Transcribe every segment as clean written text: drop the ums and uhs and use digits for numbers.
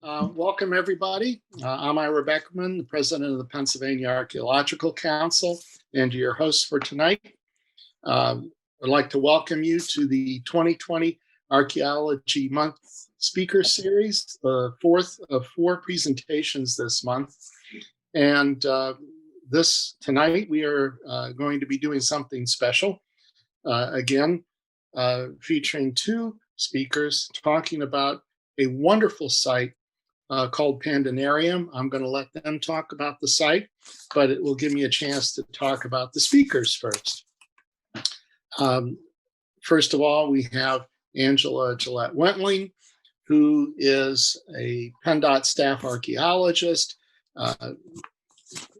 Welcome, everybody. I'm Ira Beckman, the president of the Pennsylvania Archaeological Council, and your host for tonight. I'd like to welcome you to the 2020 Archaeology Month Speaker Series, the fourth of four presentations this month. And tonight we are going to be doing something special. Again, featuring two speakers talking about a wonderful site called Pandenarium. I'm going to let them talk about the site, but it will give me a chance to talk about the speakers first. First of all, we have Angela Jaillet-Wentling, who is a PennDOT staff archaeologist.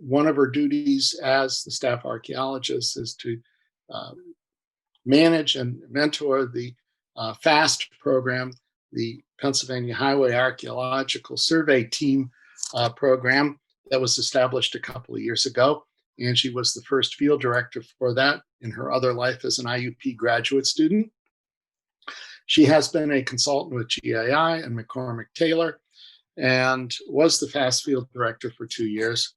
One of her duties as the staff archaeologist is to manage and mentor the FAST program, the Pennsylvania Highway Archaeological Survey Team program that was established a couple of years ago. Angie was the first field director for that in her other life as an IUP graduate student. She has been a consultant with GII and McCormick Taylor and was the FAST field director for 2 years.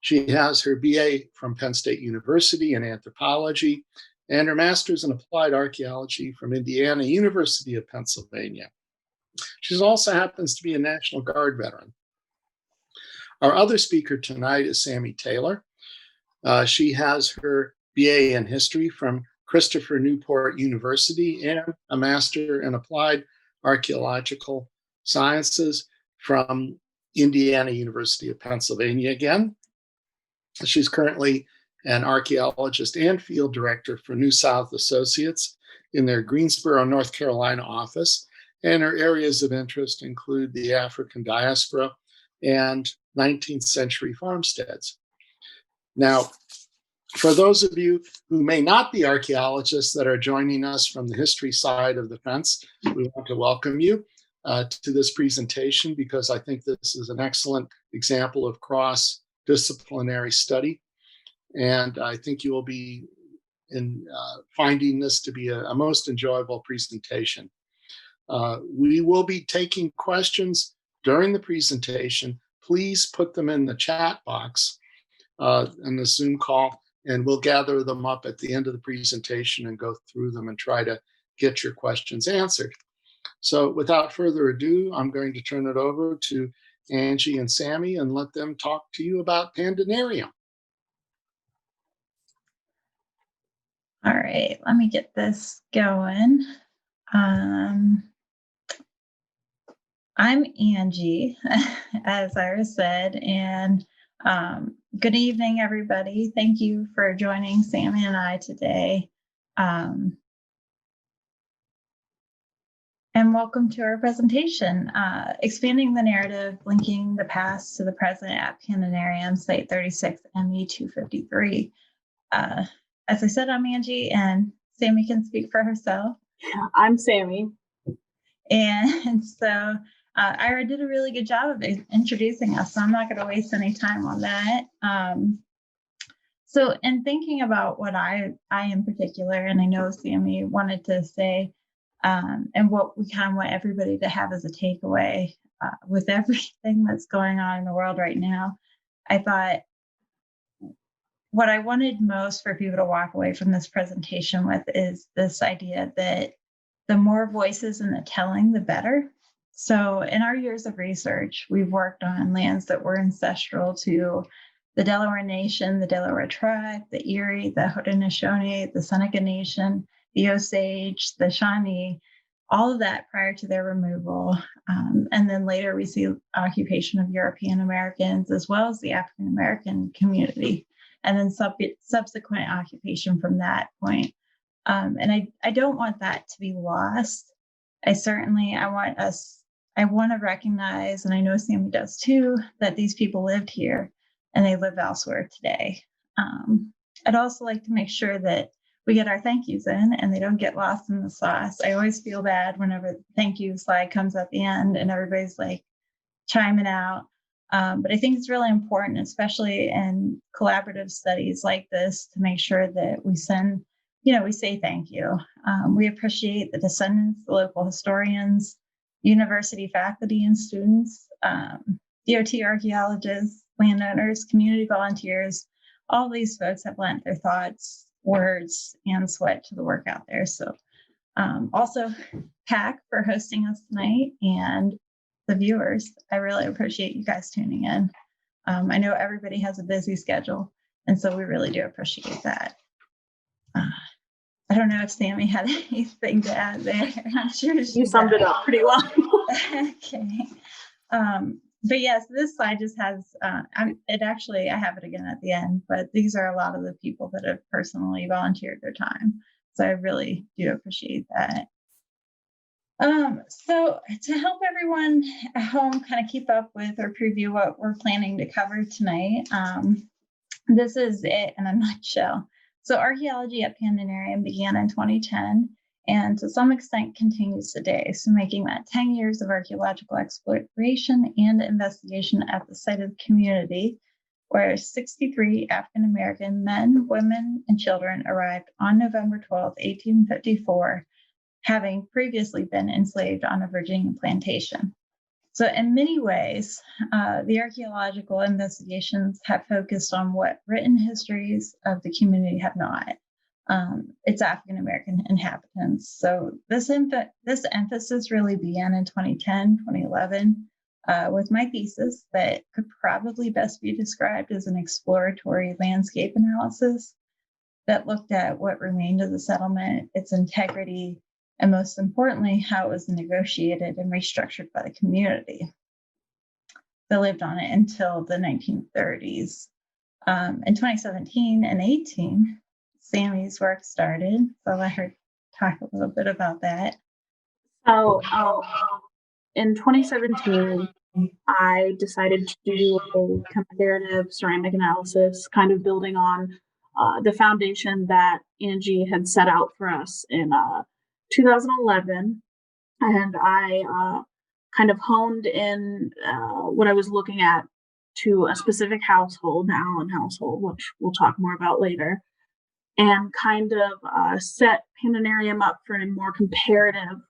She has her BA from Penn State University in anthropology and her master's in applied archaeology from Indiana University of Pennsylvania. She also happens to be a National Guard veteran. Our other speaker tonight is Sami Taylor. She has her BA in history from Christopher Newport University and a master in applied archaeological sciences from Indiana University of Pennsylvania again. She's currently an archaeologist and field director for New South Associates in their Greensboro, North Carolina office. And her areas of interest include the African diaspora and 19th century farmsteads. Now, for those of you who may not be archaeologists that are joining us from the history side of the fence, we want to welcome you to this presentation because I think this is an excellent example of cross-disciplinary study. And I think you will be finding this to be a most enjoyable presentation. We will be taking questions during the presentation. Please put them in the chat box in the Zoom call, and we'll gather them up at the end of the presentation and go through them and try to get your questions answered. So without further ado, I'm going to turn it over to Angie and Sami and let them talk to you about Pandenarium. All right, let me get this going. I'm Angie, as Ira said, and good evening, everybody. Thank you for joining Sami and I today. And welcome to our presentation, Expanding the Narrative, Linking the Past to the Present at Pandenarium, Site 36, ME 253. As I said, I'm Angie, and Sami can speak for herself. I'm Sami. And so Ira did a really good job of introducing us, so I'm not going to waste any time on that. So in thinking about what I in particular, and I know Sami wanted to say, and what we kind of want everybody to have as a takeaway with everything that's going on in the world right now, I thought what I wanted most for people to walk away from this presentation with is this idea that the more voices in the telling, the better. So in our years of research, we've worked on lands that were ancestral to the Delaware Nation, the Delaware Tribe, the Erie, the Haudenosaunee, the Seneca Nation, the Osage, the Shawnee, all of that prior to their removal. And then later we see occupation of European Americans as well as the African American community, and then subsequent occupation from that point. And I don't want that to be lost. I want to recognize, and I know Sami does too, that these people lived here and they live elsewhere today. I'd also like to make sure that we get our thank yous in and they don't get lost in the sauce. I always feel bad whenever the thank you slide comes at the end and everybody's like chiming out. But I think it's really important, especially in collaborative studies like this, to make sure that we say thank you. We appreciate the descendants, the local historians, university faculty and students, DOT archaeologists, landowners, community volunteers. All these folks have lent their thoughts, words, and sweat to the work out there. So also PAC for hosting us tonight, and the viewers. I really appreciate you guys tuning in. I know everybody has a busy schedule, and so we really do appreciate that. I don't know if Sami had anything to add there. I'm sure you summed it up pretty well. Okay. But yes, this slide just has, I have it again at the end, but these are a lot of the people that have personally volunteered their time. So I really do appreciate that. So to help everyone at home kind of keep up with or preview what we're planning to cover tonight, this is it in a nutshell. So archaeology at Pandenarium began in 2010 and to some extent continues today. So making that 10 years of archaeological exploration and investigation at the site of the community, where 63 African-American men, women, and children arrived on November 12, 1854, having previously been enslaved on a Virginia plantation. So in many ways, the archaeological investigations have focused on what written histories of the community have not. It's African-American inhabitants. So this emphasis really began in 2010, 2011, with my thesis that could probably best be described as an exploratory landscape analysis that looked at what remained of the settlement, its integrity, and most importantly, how it was negotiated and restructured by the community that lived on it until the 1930s. In 2017 and 18, Sami's work started. So I'll let her talk a little bit about that. So in 2017, I decided to do a comparative ceramic analysis, kind of building on the foundation that Angie had set out for us in 2011, and I kind of honed in what I was looking at to a specific household, the Allen household, which we'll talk more about later, and kind of set Pandenarium up for a more comparative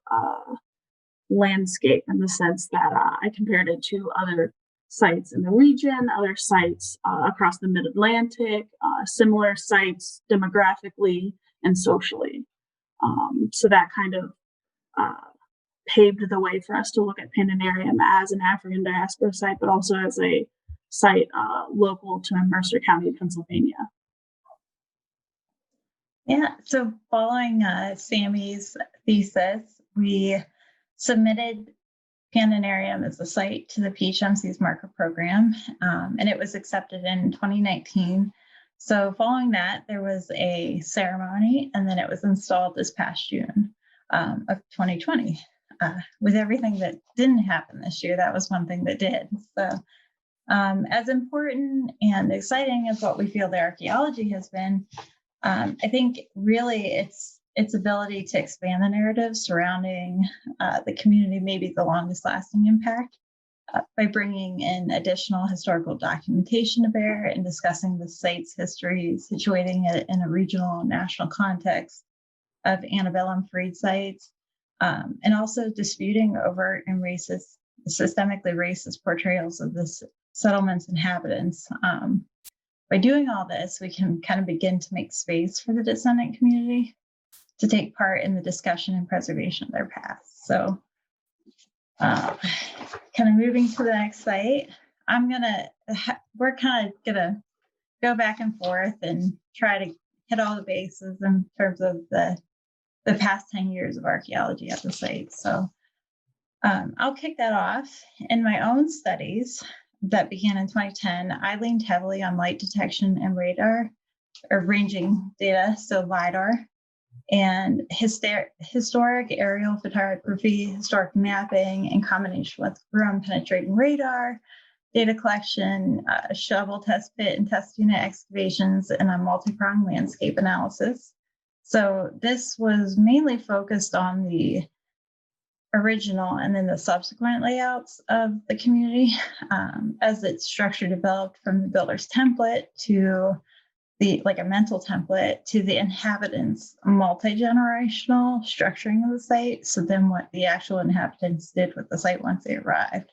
landscape in the sense that I compared it to other sites in the region, other sites across the Mid-Atlantic, similar sites demographically and socially. So that kind of paved the way for us to look at Pandenarium as an African diaspora site, but also as a site local to Mercer County, Pennsylvania. Yeah, so following Sami's thesis, we submitted Pandenarium as a site to the PHMC's marker program, and it was accepted in 2019. So following that, there was a ceremony, and then it was installed this past June of 2020. With everything that didn't happen this year, that was one thing that did. So as important and exciting as what we feel the archaeology has been, I think really its ability to expand the narrative surrounding the community, maybe the longest lasting impact, by bringing in additional historical documentation to bear and discussing the site's history, situating it in a regional and national context of antebellum freed sites, and also disputing overt and racist, systemically racist portrayals of the settlement's inhabitants. By doing all this, we can kind of begin to make space for the descendant community to take part in the discussion and preservation of their past. So kind of moving to the next site, we're kind of gonna go back and forth and try to hit all the bases in terms of the past 10 years of archaeology at the site. So I'll kick that off. In my own studies that began in 2010, I leaned heavily on light detection and radar or ranging data, so LIDAR, and historic aerial photography, historic mapping in combination with ground penetrating radar, data collection, shovel test pit and test unit excavations, and a multi-pronged landscape analysis. So this was mainly focused on the original and then the subsequent layouts of the community as its structure developed from the builder's template to a mental template to the inhabitants' multi-generational structuring of the site. So then what the actual inhabitants did with the site once they arrived.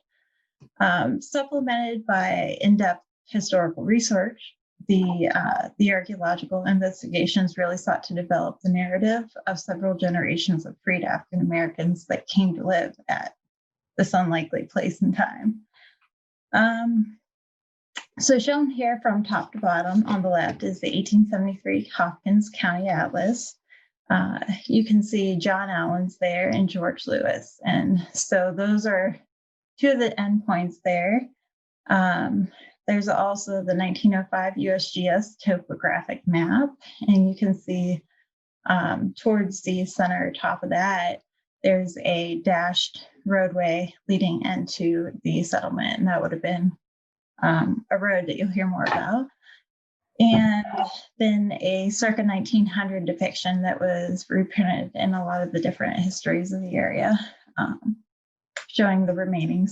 Supplemented by in-depth historical research, the archaeological investigations really sought to develop the narrative of several generations of freed African Americans that came to live at this unlikely place and time. So shown here from top to bottom on the left is the 1873 Hopkins County Atlas. You can see John Allen's there and George Lewis. And so those are two of the endpoints there. There's also the 1905 USGS topographic map, and you can see towards the center top of that, there's a dashed roadway leading into the settlement, and that would have been a road that you'll hear more about. And then a circa 1900 depiction that was reprinted in a lot of the different histories of the area, showing the remaining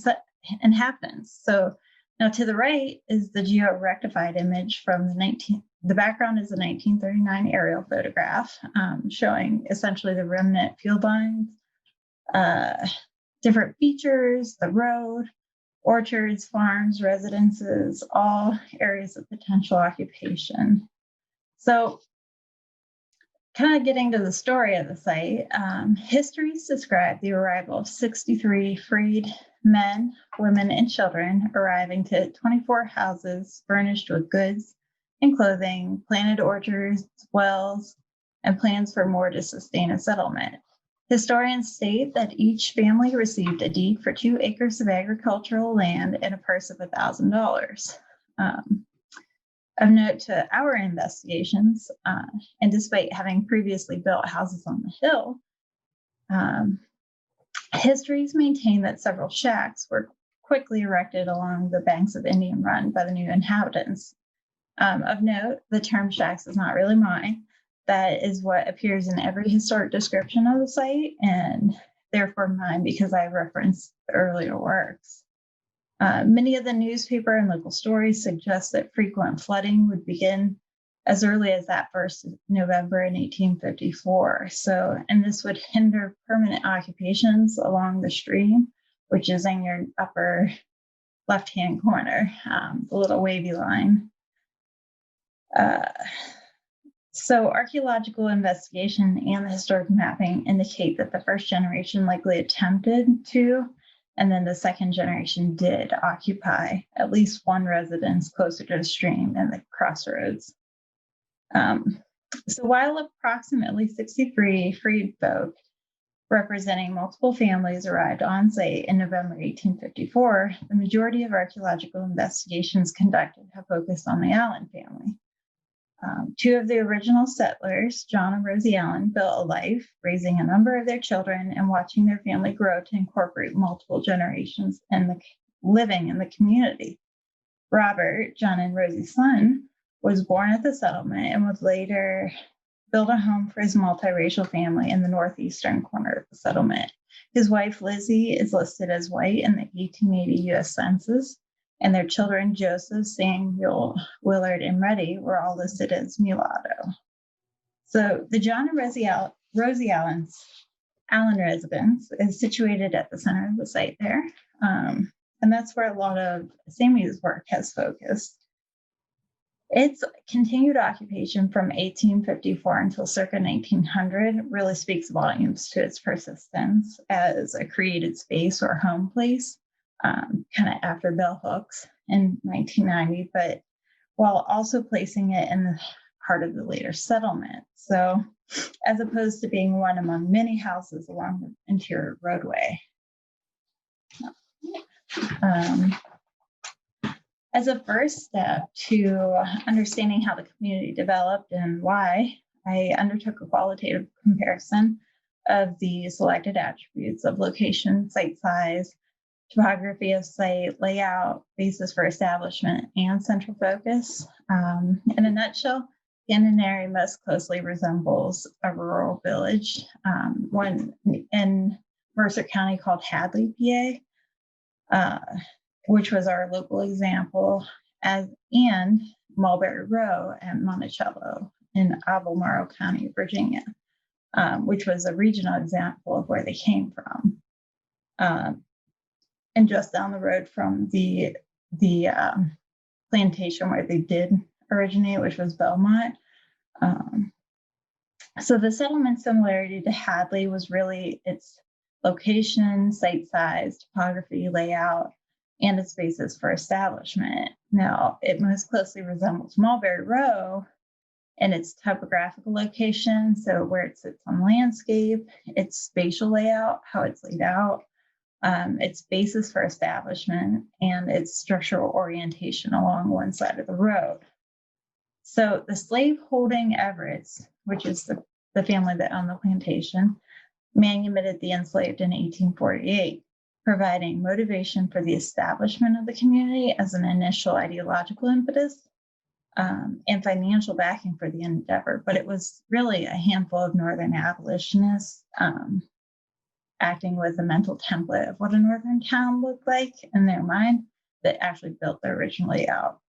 inhabitants. So now to the right is the geo-rectified image from the background is a 1939 aerial photograph showing essentially the remnant field lines, different features, the road, orchards, farms, residences, all areas of potential occupation. So kind of getting to the story of the site, histories describe the arrival of 63 freed men, women, and children arriving to 24 houses furnished with goods and clothing, planted orchards, wells, and plans for more to sustain a settlement. Historians state that each family received a deed for 2 acres of agricultural land and a purse of $1,000. Of note to our investigations, and despite having previously built houses on the hill, histories maintain that several shacks were quickly erected along the banks of Indian Run by the new inhabitants. Of note, the term shacks is not really mine. That is what appears in every historic description of the site, and therefore mine because I referenced the earlier works. Many of the newspaper and local stories suggest that frequent flooding would begin as early as that 1st November in 1854. So, and this would hinder permanent occupations along the stream, which is in your upper left-hand corner, the little wavy line. So archaeological investigation and the historic mapping indicate that the first generation likely attempted to, and then the second generation did occupy at least one residence closer to the stream and the crossroads. So while approximately 63 freed folk representing multiple families arrived on site in November 1854, the majority of archaeological investigations conducted have focused on the Allen family. 2 of the original settlers, John and Rosie Allen, built a life raising a number of their children and watching their family grow to incorporate multiple generations and living in the community. Robert, John and Rosie's son, was born at the settlement and would later build a home for his multiracial family in the northeastern corner of the settlement. His wife, Lizzie, is listed as white in the 1880 U.S. Census, and their children, Joseph, Samuel, Willard, and Reddy, were all listed as mulatto. So the John and Rosie Allen residence is situated at the center of the site there. And that's where a lot of Sami's work has focused. Its continued occupation from 1854 until circa 1900 really speaks volumes to its persistence as a created space or home place. Kind of after bell hooks in 1990, but while also placing it in the heart of the later settlement. So as opposed to being one among many houses along the interior roadway. As a first step to understanding how the community developed and why, I undertook a qualitative comparison of the selected attributes of location, site size, topography of site, layout, basis for establishment, and central focus. In a nutshell, Pandenarium most closely resembles a rural village, one in Mercer County called Hadley, PA, which was our local example, and Mulberry Row at Monticello in Albemarle County, Virginia, which was a regional example of where they came from. and just down the road from the plantation where they did originate, which was Belmont. So the settlement similarity to Hadley was really its location, site size, topography, layout, and its basis for establishment. Now, it most closely resembles Mulberry Row in its topographical location, so where it sits on landscape, its spatial layout, how it's laid out, its basis for establishment, and its structural orientation along one side of the road. So the slave-holding Everetts, which is the family that owned the plantation, manumitted the enslaved in 1848, providing motivation for the establishment of the community as an initial ideological impetus, and financial backing for the endeavor. But it was really a handful of Northern abolitionists acting with a mental template of what a Northern town looked like in their mind that actually built the original layout.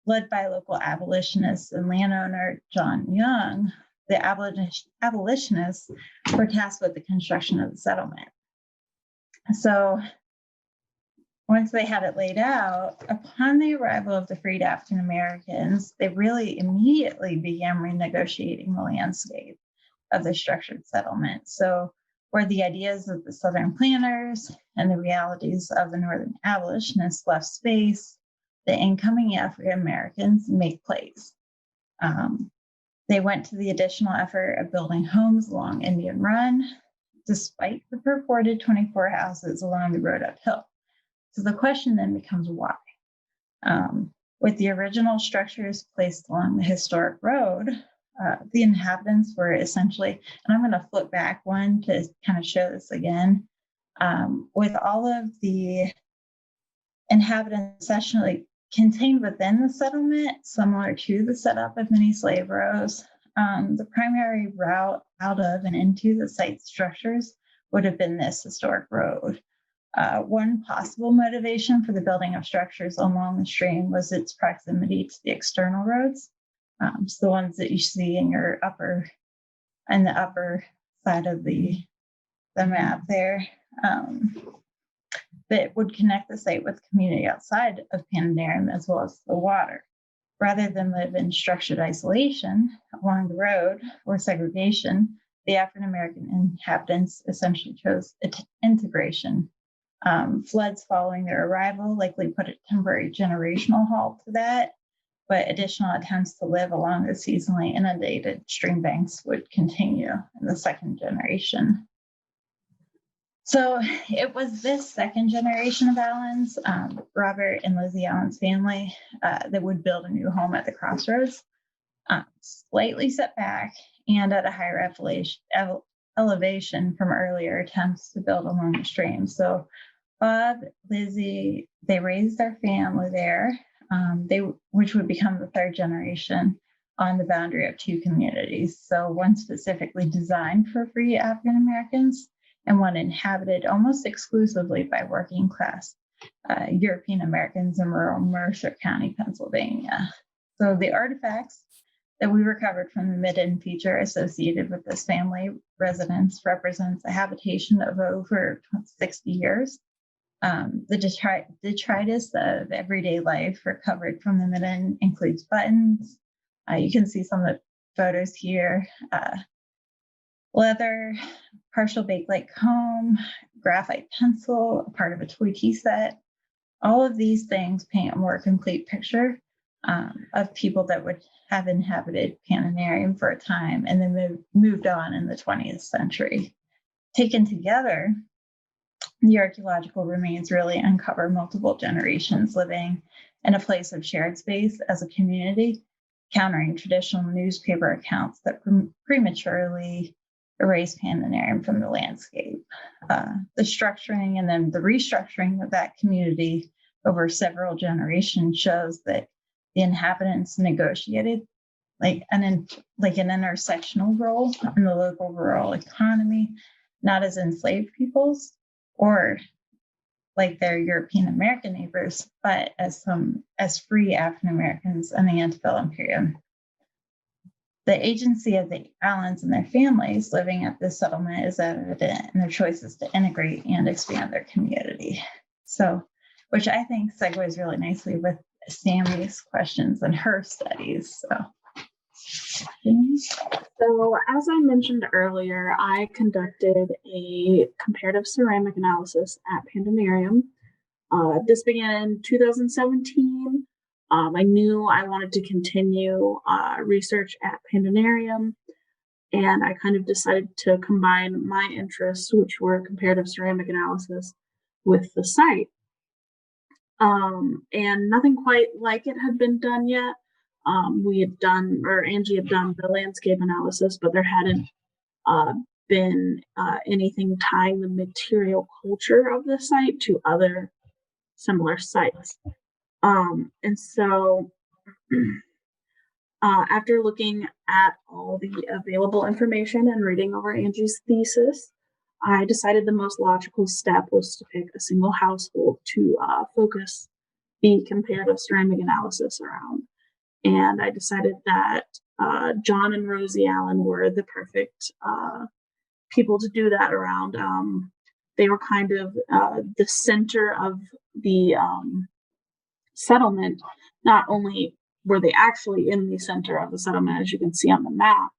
Led by local abolitionists and landowner John Young, the abolitionists were tasked with the construction of the settlement. So once they had it laid out, upon the arrival of the freed African Americans, they really immediately began renegotiating the landscape of the structured settlement. So where the ideas of the Southern planters and the realities of the Northern abolitionists left space, the incoming African Americans make place. They went to the additional effort of building homes along Indian Run, despite the purported 24 houses along the road uphill. So the question then becomes why? With the original structures placed along the historic road, the inhabitants were essentially, and I'm going to flip back one to kind of show this again, with all of the inhabitants essentially contained within the settlement, similar to the setup of many slave rows. The primary route out of and into the site structures would have been this historic road. One possible motivation for the building of structures along the stream was its proximity to the external roads. So the ones that you see in the upper side of the map there. That would connect the site with the community outside of Pandenarium as well as the water. Rather than live in structured isolation along the road or segregation, the African American inhabitants essentially chose integration. Floods following their arrival likely put a temporary generational halt to that, but additional attempts to live along the seasonally inundated stream banks would continue in the second generation. So it was this second generation of Allens, Robert and Lizzie Allen's family, that would build a new home at the crossroads, slightly set back and at a higher elevation from earlier attempts to build along the stream. So Bob, Lizzie, they raised their family there, which would become the third generation on the boundary of two communities. So one specifically designed for free African Americans, and one inhabited almost exclusively by working class European Americans in rural Mercer County, Pennsylvania. So the artifacts that we recovered from the Midden feature associated with this family residence represents a habitation of over 60 years. The detritus of everyday life recovered from the Midden includes buttons. You can see some of the photos here. Leather, partial bakelite comb, graphite pencil, a part of a toy tea set. All of these things paint a more complete picture of people that would have inhabited Pandenarium for a time and then moved on in the 20th century. Taken together, the archaeological remains really uncover multiple generations living in a place of shared space as a community, countering traditional newspaper accounts that prematurely erase Pandenarium from the landscape. The structuring and then the restructuring of that community over several generations shows that the inhabitants negotiated like an intersectional role in the local rural economy, not as enslaved peoples or like their European American neighbors, but as free African Americans in the antebellum period. The agency of the Allens and their families living at this settlement is evident in their choices to integrate and expand their community. So, which I think segues really nicely with Sami's questions and her studies. So, as I mentioned earlier, I conducted a comparative ceramic analysis at Pandenarium. This began in 2017. I knew I wanted to continue research at Pandenarium, and I kind of decided to combine my interests, which were comparative ceramic analysis, with the site. And nothing quite like it had been done yet. Angie had done the landscape analysis, but there hadn't been anything tying the material culture of the site to other similar sites. And so after looking at all the available information and reading over Angie's thesis, I decided the most logical step was to pick a single household to focus the comparative ceramic analysis around. And I decided that John and Rosie Allen were the perfect people to do that around. They were kind of the center of the settlement. Not only were they actually in the center of the settlement, as you can see on the map,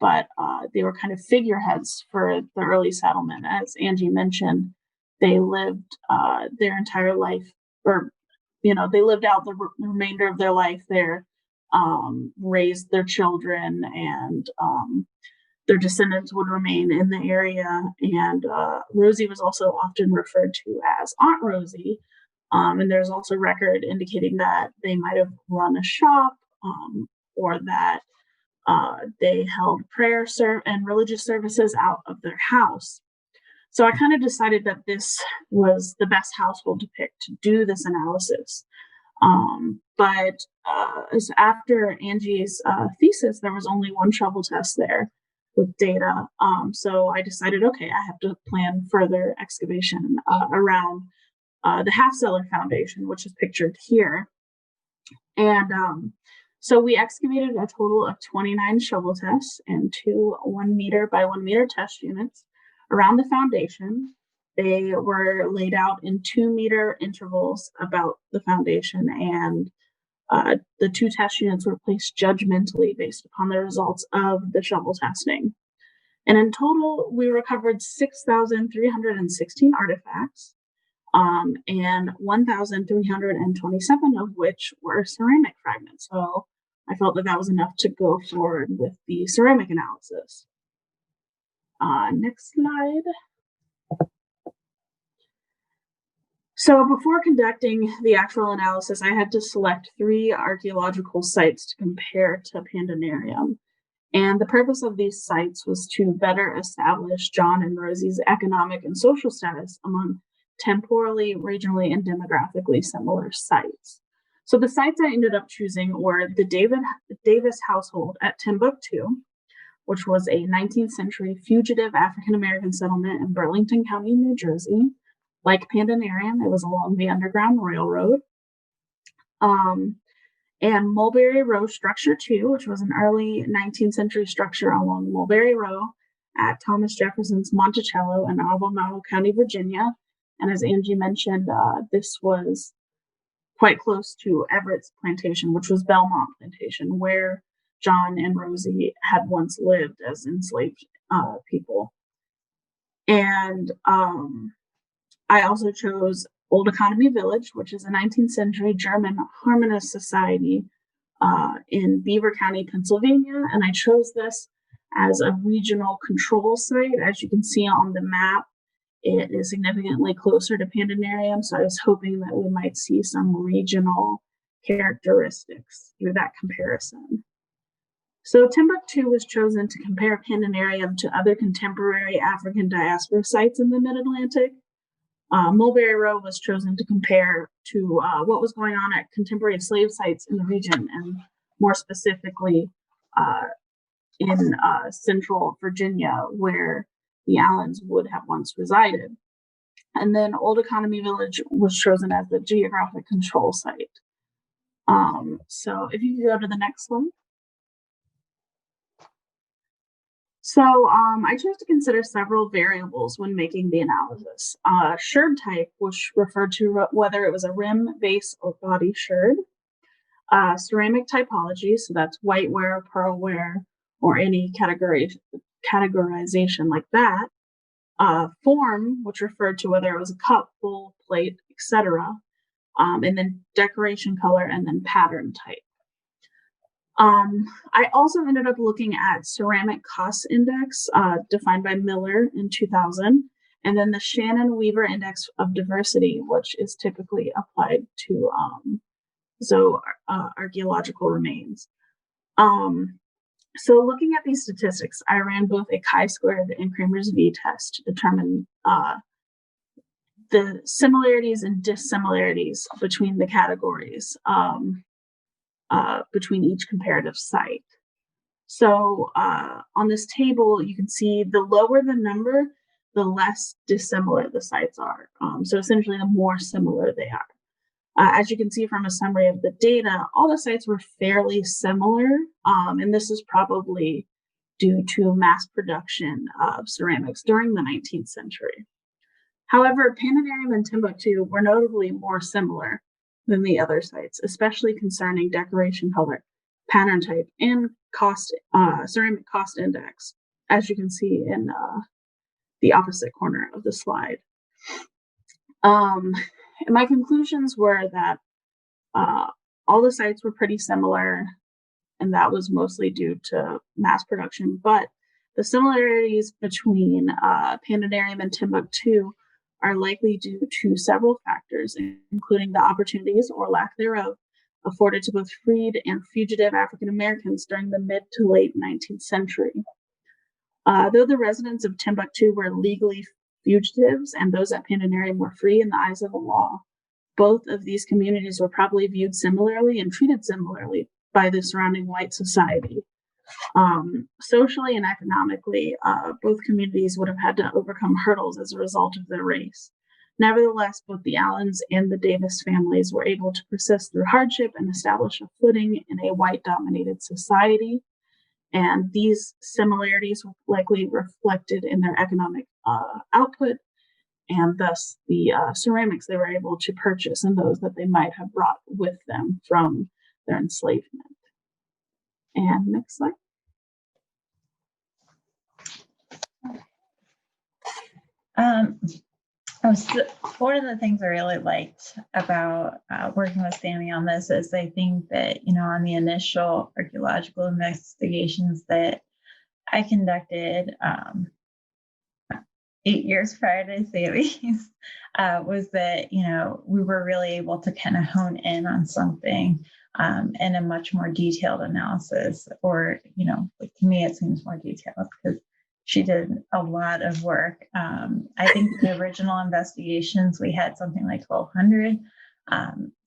but they were kind of figureheads for the early settlement. As Angie mentioned, they lived their entire life, or they lived out the remainder of their life there, raised their children, and their descendants would remain in the area. And Rosie was also often referred to as Aunt Rosie. And there's also record indicating that they might have run a shop, or that they held prayer and religious services out of their house. So I kind of decided that this was the best household to pick to do this analysis. But as after Angie's thesis, there was only one shovel test there with data. So I decided, okay, I have to plan further excavation around the half-cellar foundation, which is pictured here. And so we excavated a total of 29 shovel tests and 2 1 meter by 1 meter test units around the foundation. They were laid out in 2 meter intervals about the foundation, and the 2 test units were placed judgmentally based upon the results of the shovel testing. And in total, we recovered 6,316 artifacts, and 1,327 of which were ceramic fragments. So I felt that was enough to go forward with the ceramic analysis. Next slide. So before conducting the actual analysis, I had to select 3 archaeological sites to compare to Pandenarium. And the purpose of these sites was to better establish John and Rosie's economic and social status among temporally, regionally, and demographically similar sites. So the sites I ended up choosing were the Davis household at Timbuctoo, which was a 19th century fugitive African-American settlement in Burlington County, New Jersey. Like Pandenarium, it was along the Underground Railroad. And Mulberry Row Structure 2, which was an early 19th century structure along Mulberry Row at Thomas Jefferson's Monticello in Albemarle County, Virginia. And as Angie mentioned, this was quite close to Everett's plantation, which was Belmont Plantation, where John and Rosie had once lived as enslaved people. And I also chose Old Economy Village, which is a 19th century German harmonist society in Beaver County, Pennsylvania. And I chose this as a regional control site. As you can see on the map, it is significantly closer to Pandenarium. So I was hoping that we might see some regional characteristics through that comparison. So Timbuctoo was chosen to compare Pandenarium to other contemporary African diaspora sites in the Mid-Atlantic. Mulberry Row was chosen to compare to what was going on at contemporary slave sites in the region, and more specifically in central Virginia, where the Allens would have once resided. And then Old Economy Village was chosen as the geographic control site. So if you could go to the next one. So I chose to consider several variables when making the analysis. Sherd type, which referred to whether it was a rim, base, or body sherd. Ceramic typology, so that's whiteware, pearlware, or any categorization like that. Form, which referred to whether it was a cup, bowl, plate, etc. And then decoration color, and then pattern type. I also ended up looking at ceramic cost index, defined by Miller in 2000, and then the Shannon-Weaver Index of Diversity, which is typically applied to archaeological remains. So looking at these statistics, I ran both a chi-squared and Kramer's V test to determine the similarities and dissimilarities between the categories, between each comparative site. So on this table, you can see the lower the number, the less dissimilar the sites are. So essentially, the more similar they are. As you can see from a summary of the data, all the sites were fairly similar, and this is probably due to mass production of ceramics during the 19th century. However, Pandenarium and Timbuctoo were notably more similar than the other sites, especially concerning decoration color, pattern type, and ceramic cost index, as you can see in the opposite corner of the slide. My conclusions were that all the sites were pretty similar, and that was mostly due to mass production, but the similarities between Pandenarium and Timbuctoo are likely due to several factors, including the opportunities or lack thereof afforded to both freed and fugitive African Americans during the mid to late 19th century. Though the residents of Timbuctoo were legally fugitives and those at Pandenarium were free in the eyes of the law, both of these communities were probably viewed similarly and treated similarly by the surrounding white society. Socially and economically, both communities would have had to overcome hurdles as a result of their race. Nevertheless, both the Allens and the Davis families were able to persist through hardship and establish a footing in a white-dominated society. And these similarities were likely reflected in their economic output, and thus the ceramics they were able to purchase and those that they might have brought with them from their enslavement. And next slide. One of the things I really liked about working with Sami on this is I think that, on the initial archaeological investigations that I conducted 8 years prior to Sami's, was that, we were really able to kind of hone in on something in a much more detailed analysis, or, to me, it seems more detailed because she did a lot of work. I think the original investigations, we had something like 1,200.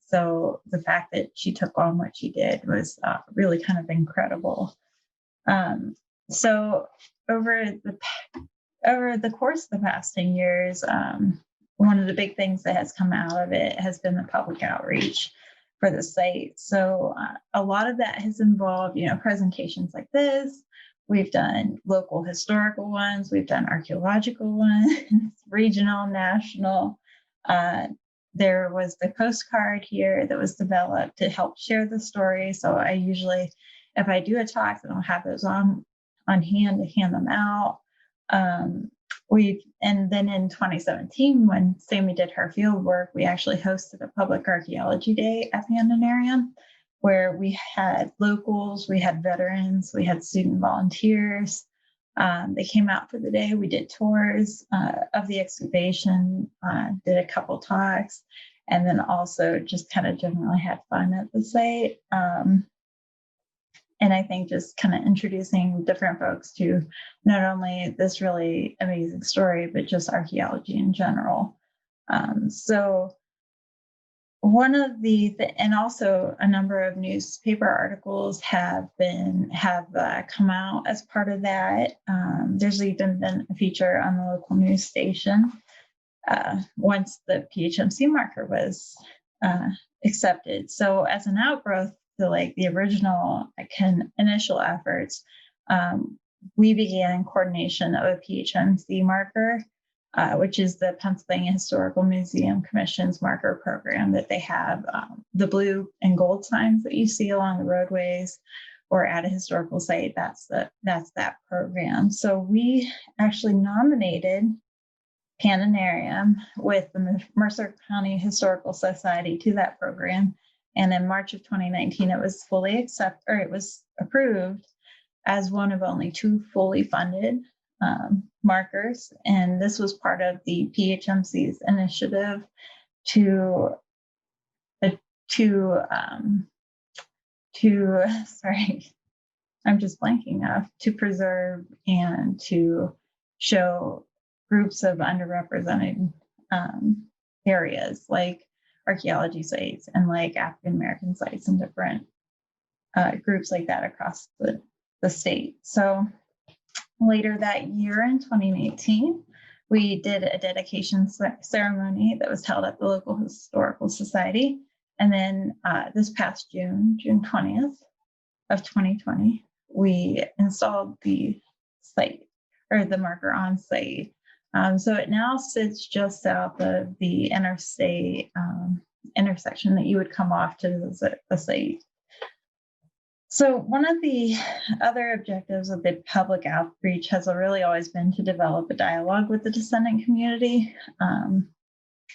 So the fact that she took on what she did was really kind of incredible. So over the course of the past 10 years, one of the big things that has come out of it has been the public outreach for the site. So a lot of that has involved, presentations like this. We've done local historical ones, we've done archaeological ones, regional, national. There was the postcard here that was developed to help share the story. So I usually, if I do a talk, then I'll have those on hand to hand them out. And then in 2017, when Sami did her field work, we actually hosted a public archaeology day at Pandenarium, where we had locals, we had veterans, we had student volunteers. They came out for the day. We did tours of the excavation, did a couple talks, and then also just kind of generally had fun at the site. And I think just kind of introducing different folks to not only this really amazing story, but just archaeology in general. So one of and also a number of newspaper articles have come out as part of that. There's even been a feature on the local news station once the PHMC marker was accepted. So as an outgrowth to like the original initial efforts, we began coordination of a PHMC marker, which is the Pennsylvania Historical Museum Commission's marker program that they have. The blue and gold signs that you see along the roadways or at a historical site, that's that program. So we actually nominated Pandenarium with the Mercer County Historical Society to that program. And in March of 2019, it was it was approved as one of only 2 fully funded markers. And this was part of the PHMC's initiative to sorry, I'm just blanking off, to preserve and to show groups of underrepresented areas like archaeology sites and like African American sites and different groups like that across the state. So later that year in 2018, we did a dedication ceremony that was held at the local historical society. And then this past June 20th of 2020, we installed the site or the marker on site. So it now sits just south of the interstate intersection that you would come off to visit the site. So one of the other objectives of the public outreach has really always been to develop a dialogue with the descendant community.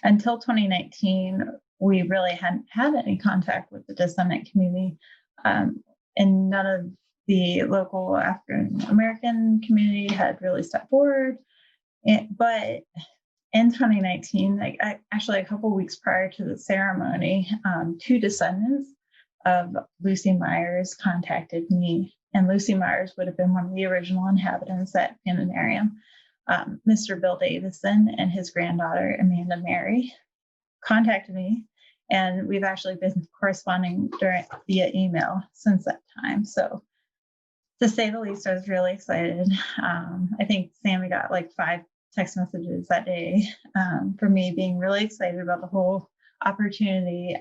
Until 2019, we really hadn't had any contact with the descendant community, and none of the local African American community had really stepped forward. But in 2019, actually a couple of weeks prior to the ceremony, 2 descendants of Lucy Myers contacted me, and Lucy Myers would have been one of the original inhabitants at Pandenarium. Mr. Bill Davison and his granddaughter, Amanda Mary, contacted me, and we've actually been corresponding via email since that time. So to say the least, I was really excited. I think Sami got like 5 text messages that day for me being really excited about the whole opportunity.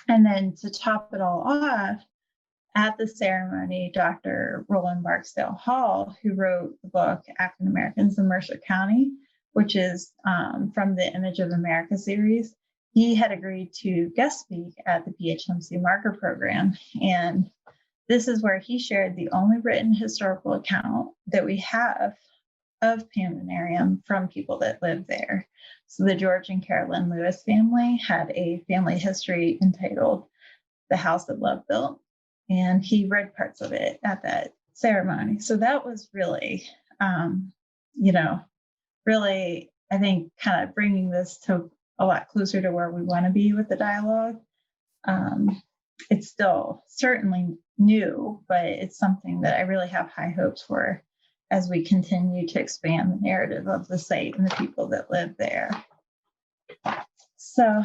And then to top it all off, at the ceremony, Dr. Roland Barksdale Hall, who wrote the book African Americans in Mercer County, which is from the Image of America series, he had agreed to guest speak at the PHMC marker program. And this is where he shared the only written historical account that we have of Pandenarium from people that live there. So the George and Carolyn Lewis family had a family history entitled The House That Love Built, and he read parts of it at that ceremony. So that was really, really, I think, kind of bringing this to a lot closer to where we want to be with the dialogue. It's still certainly new, but it's something that I really have high hopes for as we continue to expand the narrative of the site and the people that live there. So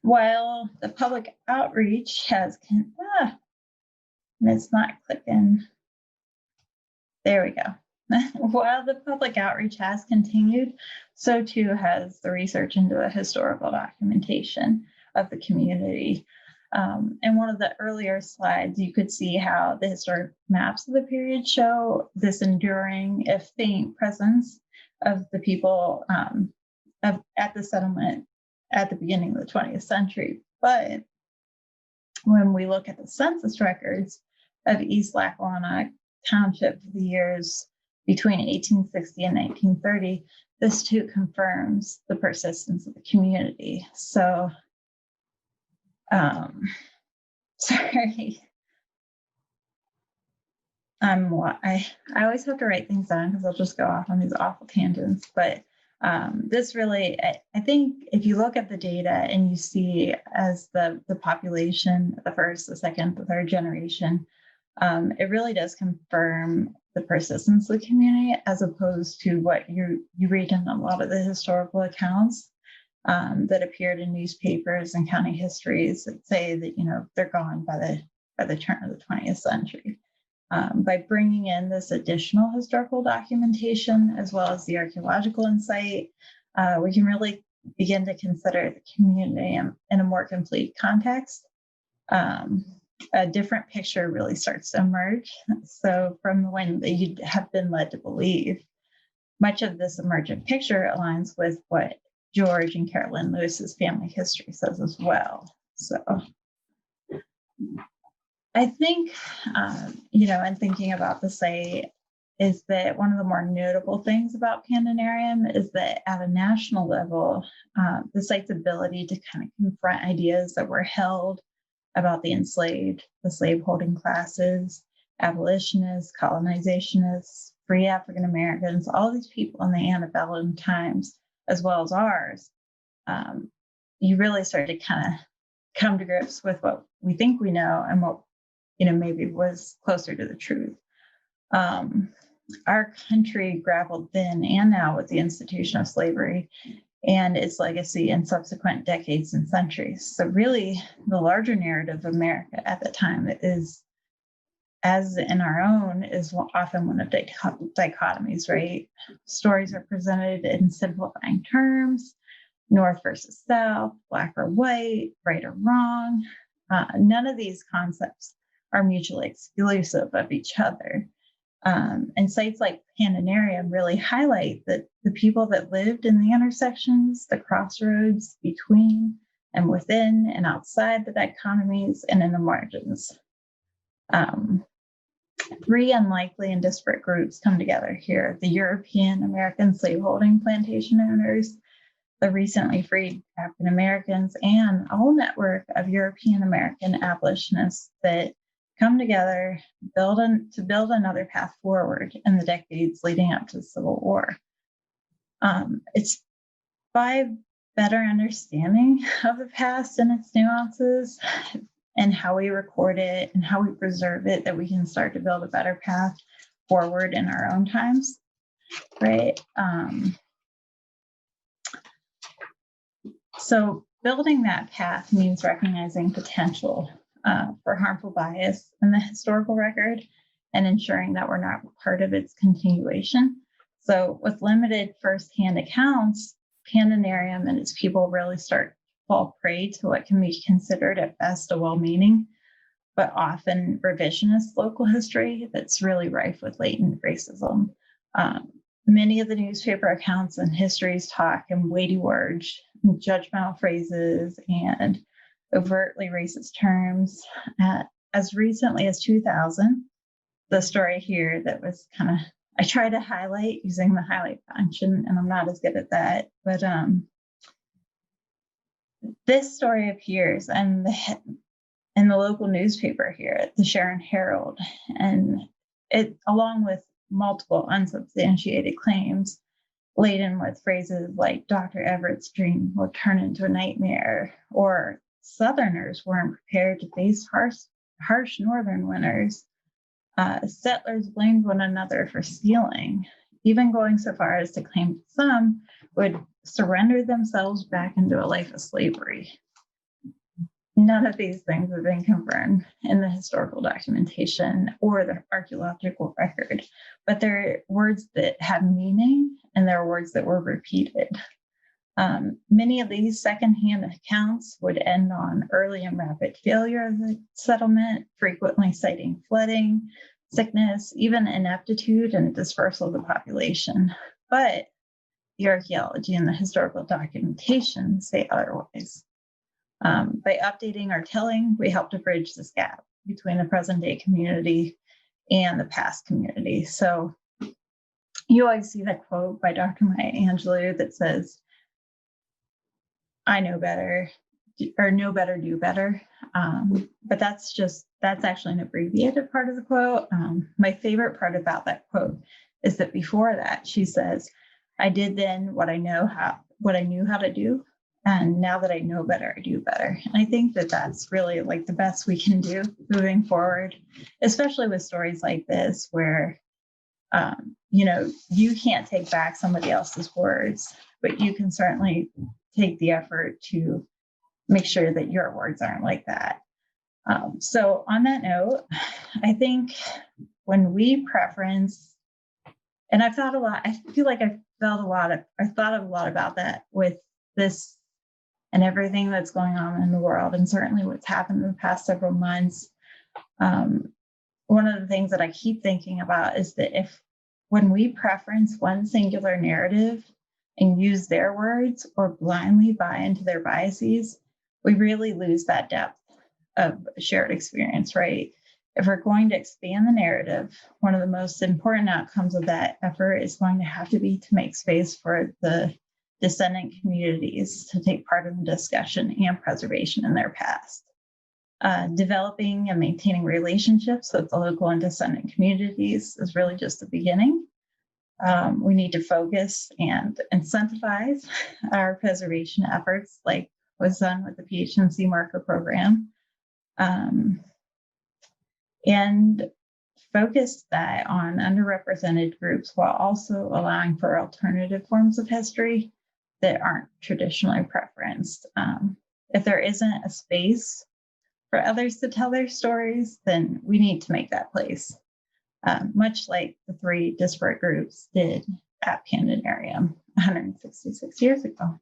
while the public outreach has, it's not clicking. There we go. While the public outreach has continued, so too has the research into the historical documentation of the community. In one of the earlier slides, you could see how the historic maps of the period show this enduring, if faint, presence of the people at the settlement at the beginning of the 20th century. But when we look at the census records of East Lackawanna Township for the years between 1860 and 1930, this too confirms the persistence of the community. So, sorry. I always have to write things down because I'll just go off on these awful tangents. But this really, I think if you look at the data and you see as the population, the first, the second, the third generation, it really does confirm the persistence of the community as opposed to what you read in a lot of the historical accounts that appeared in newspapers and county histories that say that, they're gone by the turn of the 20th century. By bringing in this additional historical documentation, as well as the archaeological insight, we can really begin to consider the community in a more complete context. a different picture really starts to emerge. So from the one that you have been led to believe, much of this emergent picture aligns with what George and Carolyn Lewis's family history says as well. So I think, in thinking about the site, is that one of the more notable things about Pandenarium is that at a national level, the site's ability to kind of confront ideas that were held about the enslaved, the slaveholding classes, abolitionists, colonizationists, free African Americans, all these people in the antebellum times, as well as ours, you really start to kind of come to grips with what we think we know and what, maybe was closer to the truth. Our country grappled then and now with the institution of slavery and its legacy in subsequent decades and centuries. So really, the larger narrative of America at the time is, as in our own, is often one of dichotomies, right? Stories are presented in simplifying terms, North versus South, Black or white, right or wrong. None of these concepts are mutually exclusive of each other. And sites like Pandenarium really highlight that the people that lived in the intersections, the crossroads between and within and outside the dichotomies and in the margins. Three unlikely and disparate groups come together here: the European American slaveholding plantation owners, the recently freed African Americans, and a whole network of European American abolitionists that come together to build another path forward in the decades leading up to the Civil War. It's by better understanding of the past and its nuances and how we record it and how we preserve it that we can start to build a better path forward in our own times, right? So building that path means recognizing potential for harmful bias in the historical record and ensuring that we're not part of its continuation. So with limited firsthand accounts, Pandenarium and its people really start to fall prey to what can be considered at best a well-meaning, but often revisionist local history that's really rife with latent racism. Many of the newspaper accounts and histories talk in weighty words, judgmental phrases, and overtly racist terms. As recently as 2000, the story here that was kind of, I try to highlight using the highlight function, and I'm not as good at that, but this story appears in the local newspaper here, the Sharon Herald, and it, along with multiple unsubstantiated claims laden with phrases like Dr. Everett's dream will turn into a nightmare, or Southerners weren't prepared to face harsh Northern winters. Settlers blamed one another for stealing, even going so far as to claim that some would surrender themselves back into a life of slavery. None of these things have been confirmed in the historical documentation or the archaeological record, but they're words that have meaning and they're words that were repeated. Many of these secondhand accounts would end on early and rapid failure of the settlement, frequently citing flooding, sickness, even ineptitude and dispersal of the population. But the archaeology and the historical documentation say otherwise. By updating our telling, we help to bridge this gap between the present day community and the past community. So you always see that quote by Dr. Maya Angelou that says, I know better, or know better, do better. But that's actually an abbreviated part of the quote. My favorite part about that quote is that before that, she says, I did then what I knew how to do. And now that I know better, I do better. And I think that that's really like the best we can do moving forward, especially with stories like this, where, you can't take back somebody else's words, but you can certainly take the effort to make sure that your words aren't like that. So on that note, I think when we preference, and I've thought a lot, I feel like I thought a lot about that with this and everything that's going on in the world, and certainly what's happened in the past several months. One of the things that I keep thinking about is that when we preference one singular narrative and use their words or blindly buy into their biases, we really lose that depth of shared experience, right? If we're going to expand the narrative, one of the most important outcomes of that effort is going to have to be to make space for the descendant communities to take part in the discussion and preservation in their past. Developing and maintaining relationships with the local and descendant communities is really just the beginning. We need to focus and incentivize our preservation efforts, like was done with the PHMC marker program, and focus that on underrepresented groups while also allowing for alternative forms of history that aren't traditionally preferenced. If there isn't a space for others to tell their stories, then we need to make that place, much like the 3 disparate groups did at Pandenarium 166 years ago.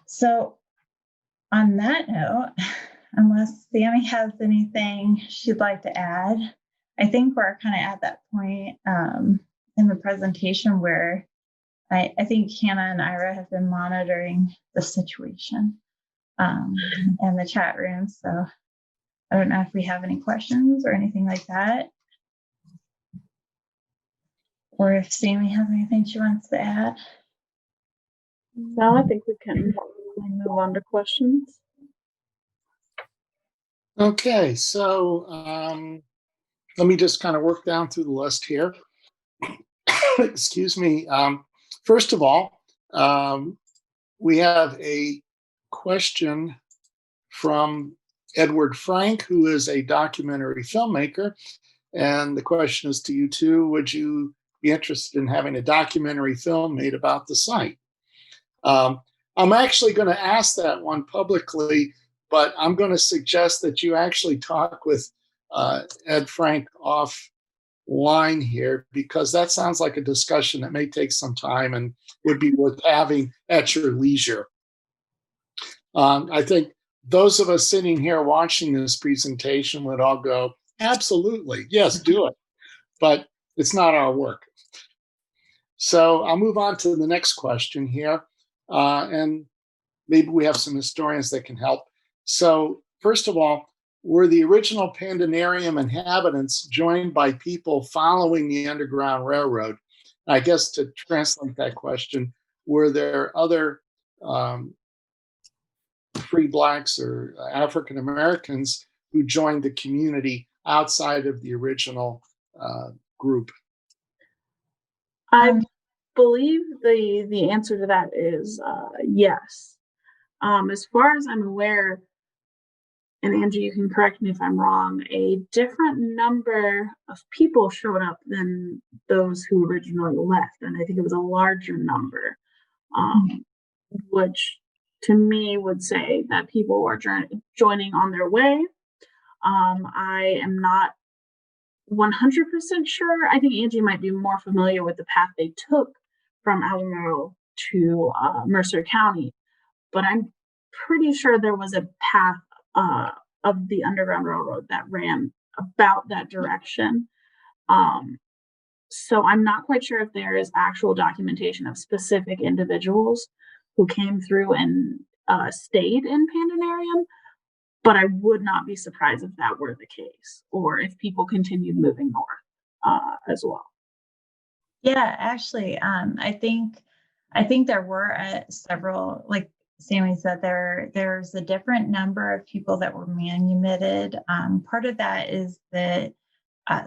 So on that note, unless Sami has anything she'd like to add, I think we're kind of at that point in the presentation where I think Hannah and Ira have been monitoring the situation in the chat room. So I don't know if we have any questions or anything like that, or if Sami has anything she wants to add. No, I think we can move on to questions. Okay, so let me just kind of work down through the list here. Excuse me. First of all, we have a question from Edward Frank, who is a documentary filmmaker. And the question is to you too, would you be interested in having a documentary film made about the site? I'm actually going to ask that one publicly, but I'm going to suggest that you actually talk with Ed Frank offline here, because that sounds like a discussion that may take some time and would be worth having at your leisure. I think those of us sitting here watching this presentation would all go, absolutely, yes, do it. But it's not our work. So I'll move on to the next question here. And maybe we have some historians that can help. So first of all, were the original Pandenarium inhabitants joined by people following the Underground Railroad? I guess to translate that question, were there other free Blacks or African Americans who joined the community outside of the original group? I believe the answer to that is yes. As far as I'm aware, and Angie, you can correct me if I'm wrong, a different number of people showed up than those who originally left. And I think it was a larger number, which to me would say that people were joining on their way. I am not 100% sure. I think Angie might be more familiar with the path they took from Albemarle to Mercer County, but I'm pretty sure there was a path of the Underground Railroad that ran about that direction. So I'm not quite sure if there is actual documentation of specific individuals who came through and stayed in Pandenarium, but I would not be surprised if that were the case, or if people continued moving north as well. Yeah, actually, I think there were several, like Sami said, there's a different number of people that were manumitted. Part of that is that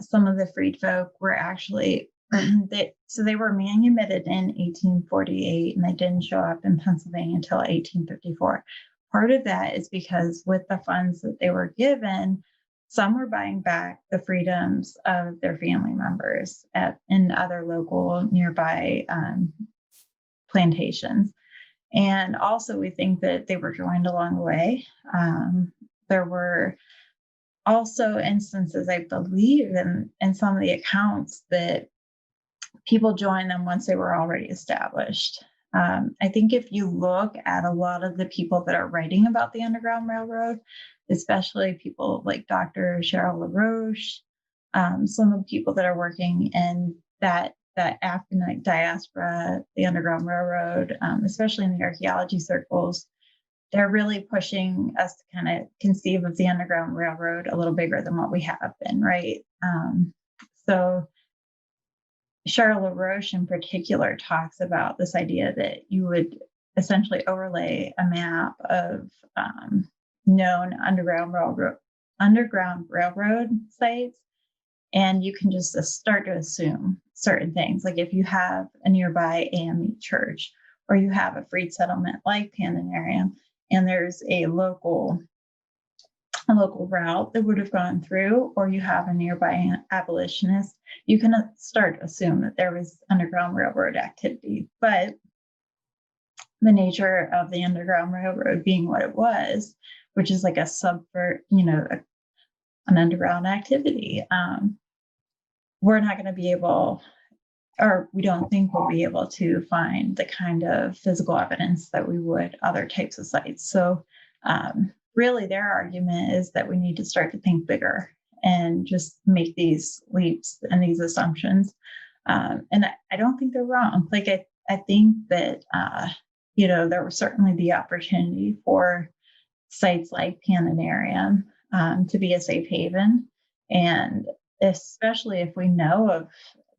some of the freed folk were actually, they were manumitted in 1848, and they didn't show up in Pennsylvania until 1854. Part of that is because with the funds that they were given, some were buying back the freedoms of their family members in other local nearby plantations. And also, we think that they were joined along the way. There were also instances, I believe, in some of the accounts that people joined them once they were already established. I think if you look at a lot of the people that are writing about the Underground Railroad, especially people like Dr. Cheryl LaRoche, some of the people that are working in that African diaspora, the Underground Railroad, especially in the archaeology circles, they're really pushing us to kind of conceive of the Underground Railroad a little bigger than what we have been, right? So Cheryl LaRoche in particular talks about this idea that you would essentially overlay a map of known Underground Railroad sites, and you can just start to assume certain things. Like if you have a nearby AME church, or you have a freed settlement like Pandenarium, and there's a local route that would have gone through, or you have a nearby abolitionist, you can start to assume that there was Underground Railroad activity. But the nature of the Underground Railroad being what it was, which is like an underground activity, we're not going to be able, or we don't think we'll be able to find the kind of physical evidence that we would other types of sites. So really their argument is that we need to start to think bigger and just make these leaps and these assumptions. And I don't think they're wrong. Like I think that, there was certainly the opportunity for sites like Pandenarium to be a safe haven. And especially if we know of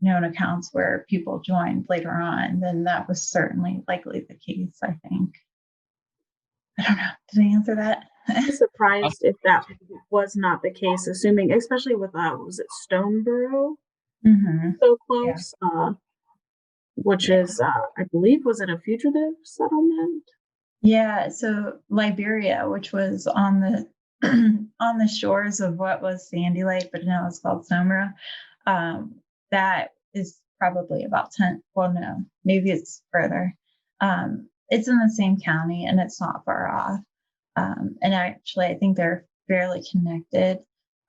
known accounts where people joined later on, then that was certainly likely the case, I think. I don't know. Did I answer that? I'm surprised if that was not the case, assuming, especially with, was it Stoneborough? Mm-hmm. So close, which is, I believe, was it a fugitive settlement? Yeah, so Liberia, which was on the on the shores of what was Sandy Lake, but now it's called Stoneborough, that is probably about 10, well, no, maybe it's further. It's in the same county and it's not far off. And actually, I think they're fairly connected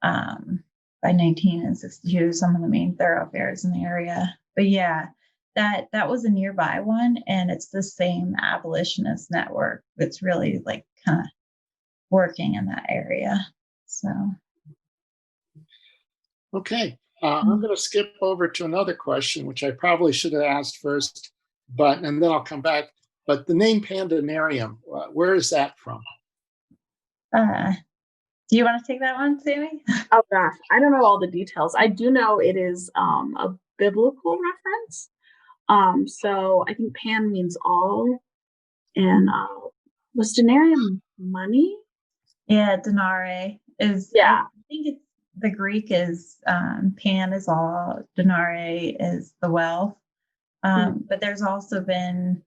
by 1962, some of the main thoroughfares in the area. But yeah, that was a nearby one, and it's the same abolitionist network that's really like kind of working in that area. So. Okay, I'm going to skip over to another question, which I probably should have asked first, and then I'll come back. But the name Pandenarium, where is that from? Do you want to take that one, Sami? Oh gosh, I don't know all the details. I do know it is a biblical reference. So I think pan means all, and was denarium money? Yeah, denare is. Yeah, I think it's the Greek is pan is all, denare is the wealth. But there's also been.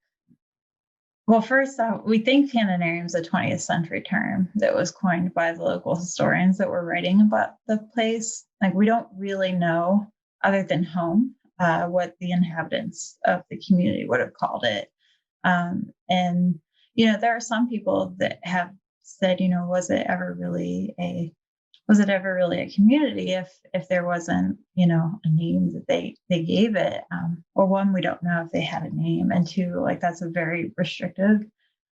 Well, first off, we think Pandenarium is a 20th century term that was coined by the local historians that were writing about the place. Like, we don't really know, other than home, what the inhabitants of the community would have called it. And, there are some people that have said, was it ever really a community if there wasn't, a name that they gave it? Or one, we don't know if they had a name, and two, like that's a very restrictive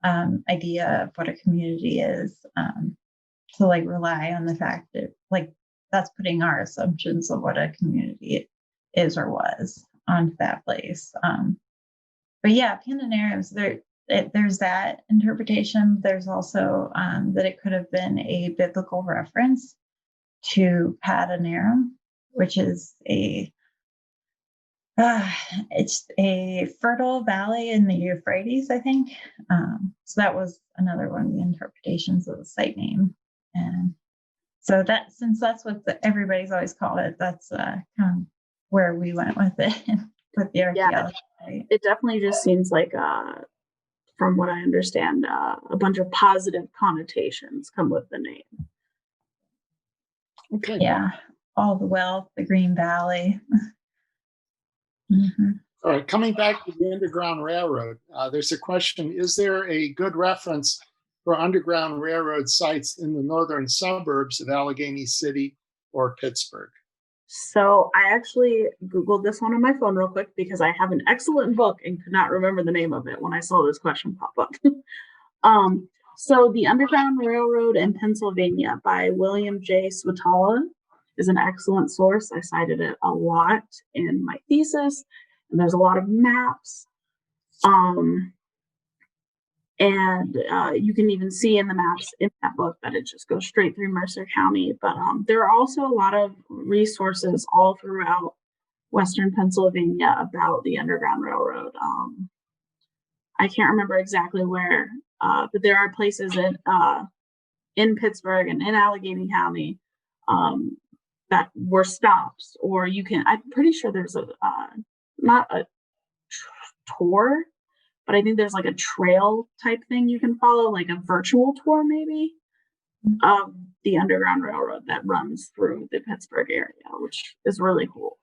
idea of what a community is. To like rely on the fact that like that's putting our assumptions of what a community is or was onto that place. But yeah, Pandenariums, there's that interpretation. There's also that it could have been a biblical reference to Pandenarium, which is it's a fertile valley in the Euphrates, I think. So that was another one of the interpretations of the site name. And so since that's what everybody's always called it, that's kind of where we went with it with the archaeology. Yeah, it definitely just seems like, from what I understand, a bunch of positive connotations come with the name. Okay. Yeah, all the wealth, the Green Valley. Mm-hmm. All right, coming back to the Underground Railroad, there's a question: is there a good reference for Underground Railroad sites in the northern suburbs of Allegheny City or Pittsburgh? So I actually Googled this one on my phone real quick because I have an excellent book and could not remember the name of it when I saw this question pop up. So The Underground Railroad in Pennsylvania by William J. Swetala is an excellent source. I cited it a lot in my thesis, and there's a lot of maps. And you can even see in the maps in that book that it just goes straight through Mercer County. But there are also a lot of resources all throughout Western Pennsylvania about the Underground Railroad. I can't remember exactly where, but there are places in Pittsburgh and in Allegheny County that were stops, or I'm pretty sure there's not a tour, but I think there's like a trail type thing you can follow, like a virtual tour maybe, of the Underground Railroad that runs through the Pittsburgh area, which is really cool.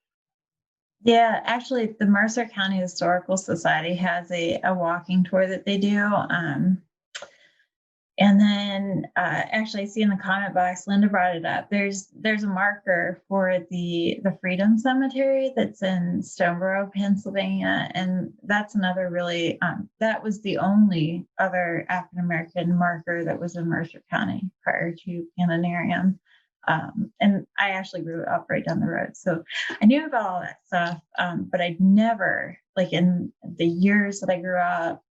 Yeah, actually, the Mercer County Historical Society has a walking tour that they do. And then actually, I see in the comment box, Linda brought it up. There's a marker for the Freedom Cemetery that's in Stoneboro, Pennsylvania, and that's another really that was the only other African American marker that was in Mercer County prior to Pandenarium. And I actually grew up right down the road, so I knew about all that stuff, but I'd never, like in the years that I grew up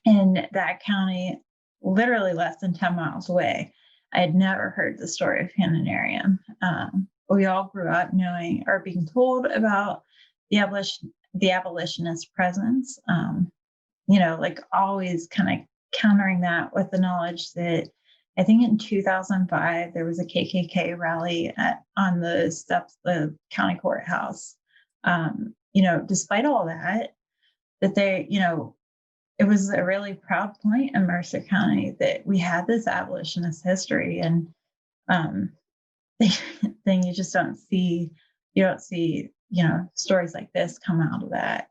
in that county, literally less than 10 miles away, I had never heard the story of Pandenarium. We all grew up knowing or being told about the abolitionist presence, like always kind of countering that with the knowledge that I think in 2005, there was a KKK rally on the steps of the county courthouse. Despite all that they, it was a really proud point in Mercer County that we had this abolitionist history, and then you just don't see stories like this come out of that.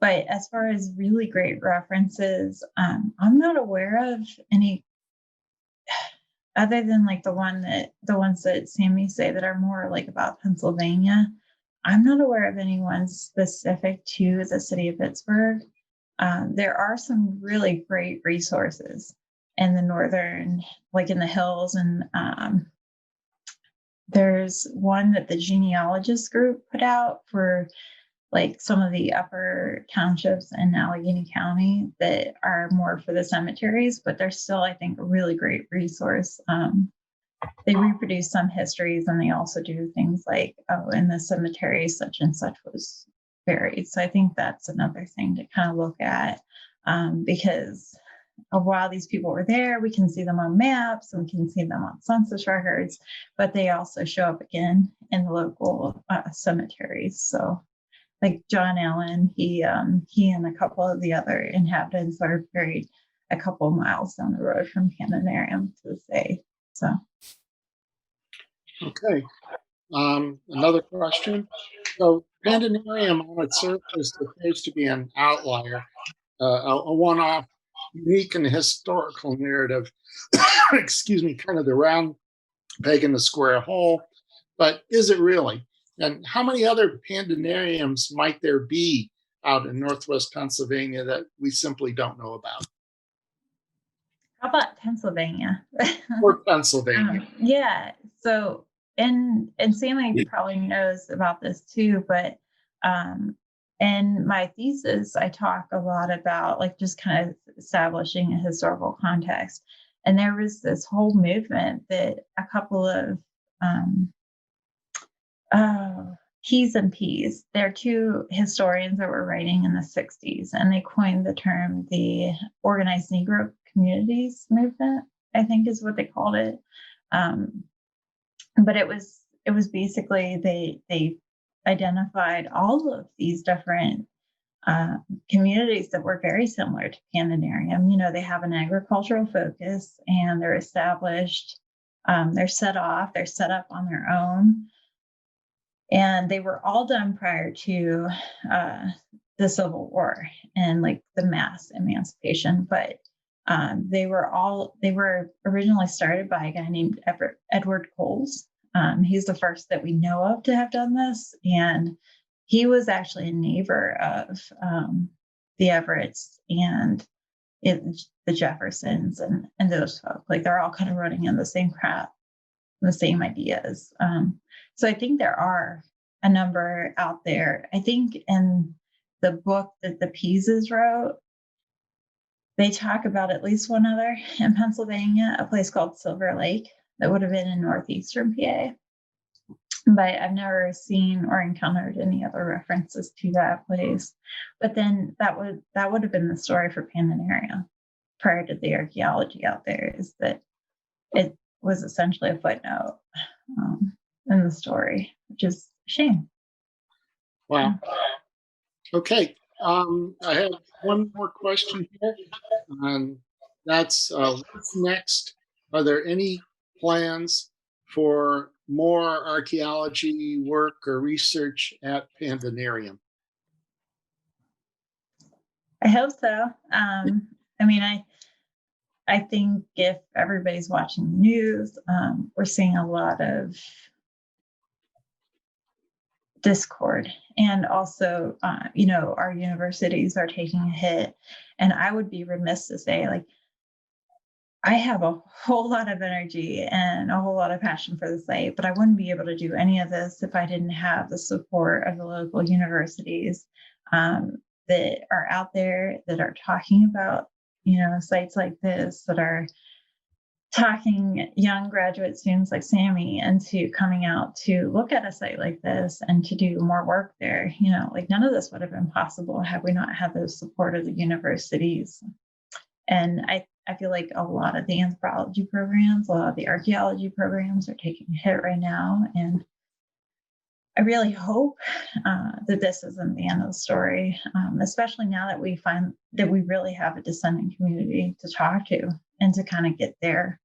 But as far as really great references, I'm not aware of any other than like the ones that Sami say that are more like about Pennsylvania. I'm not aware of anyone specific to the city of Pittsburgh. There are some really great resources in the northern, like in the hills, and there's one that the genealogist group put out for like some of the upper townships in Allegheny County that are more for the cemeteries, but they're still, I think, a really great resource. They reproduce some histories, and they also do things like, in the cemetery, such and such was buried. So I think that's another thing to kind of look at, because while these people were there, we can see them on maps and we can see them on census records, but they also show up again in the local cemeteries. So like John Allen, he and a couple of the other inhabitants are buried a couple miles down the road from Pandenarium to this day. So. Okay. Another question. So Pandenarium on its surface appears to be an outlier, a one-off, unique and historical narrative. Excuse me, kind of the round peg in the square hole. But is it really? And how many other Pandenariums might there be out in Northwest Pennsylvania that we simply don't know about? How about Pennsylvania? Or Pennsylvania. Yeah. So, and Sami probably knows about this too, but in my thesis, I talk a lot about like just kind of establishing a historical context. And there was this whole movement that a couple of Keys and Peas, they're two historians that were writing in the 60s, and they coined the term the organized Negro communities movement, I think is what they called it. But it was basically they identified all of these different communities that were very similar to Pandenarium. They have an agricultural focus, and they're established, they're set up on their own. And they were all done prior to the Civil War and like the mass emancipation. But they were originally started by a guy named Edward Coles. He's the first that we know of to have done this. And he was actually a neighbor of the Everetts and the Jeffersons and those folk. Like they're all kind of running in the same crowd, the same ideas. So I think there are a number out there. I think in the book that the Peases wrote, they talk about at least one other in Pennsylvania, a place called Silver Lake that would have been in northeastern PA. But I've never seen or encountered any other references to that place. But then that would have been the story for Pandenarium prior to the archaeology out there, is that it was essentially a footnote in the story, which is a shame. Wow. Okay. I have one more question here. That's what's next? Are there any plans for more archaeology work or research at Pandenarium? I hope so. I mean, I think if everybody's watching the news, we're seeing a lot of discord, and also, our universities are taking a hit. And I would be remiss to say, like, I have a whole lot of energy and a whole lot of passion for the site, but I wouldn't be able to do any of this if I didn't have the support of the local universities that are out there, that are talking about, sites like this, that are talking young graduate students like Sami into coming out to look at a site like this and to do more work there. Like none of this would have been possible had we not had the support of the universities. And I feel like a lot of the anthropology programs, a lot of the archaeology programs are taking a hit right now. And I really hope that this isn't the end of the story, especially now that we find that we really have a descendant community to talk to and to kind of get their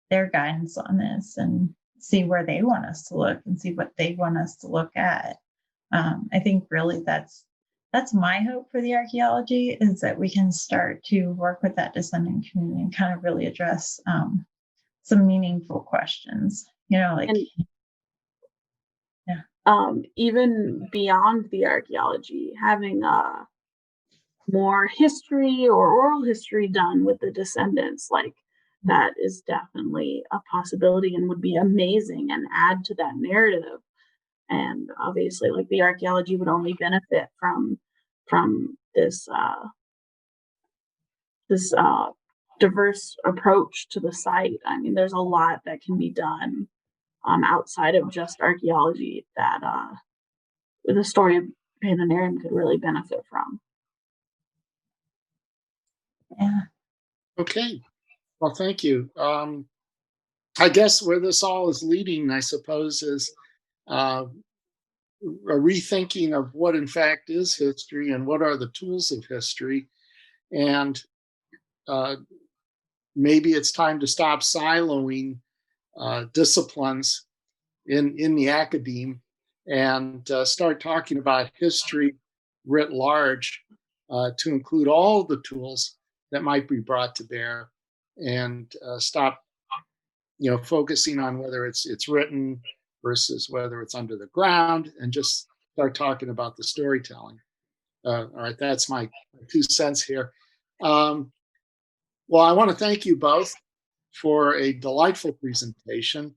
guidance on this and see where they want us to look and see what they want us to look at. I think really that's my hope for the archaeology, is that we can start to work with that descendant community and kind of really address some meaningful questions, even beyond the archaeology, having more history or oral history done with the descendants, like that is definitely a possibility and would be amazing and add to that narrative. And obviously, like, the archaeology would only benefit from this diverse approach to the site. I mean, there's a lot that can be done outside of just archaeology that the story of Pandenarium could really benefit from. Yeah. Okay. Well, thank you. I guess where this all is leading, I suppose, is a rethinking of what in fact is history and what are the tools of history. And maybe it's time to stop siloing disciplines in the academe and start talking about history writ large, to include all the tools that might be brought to bear, and stop focusing on whether it's written versus whether it's under the ground, and just start talking about the storytelling. All right, that's my 2 cents here. Well, I want to thank you both for a delightful presentation.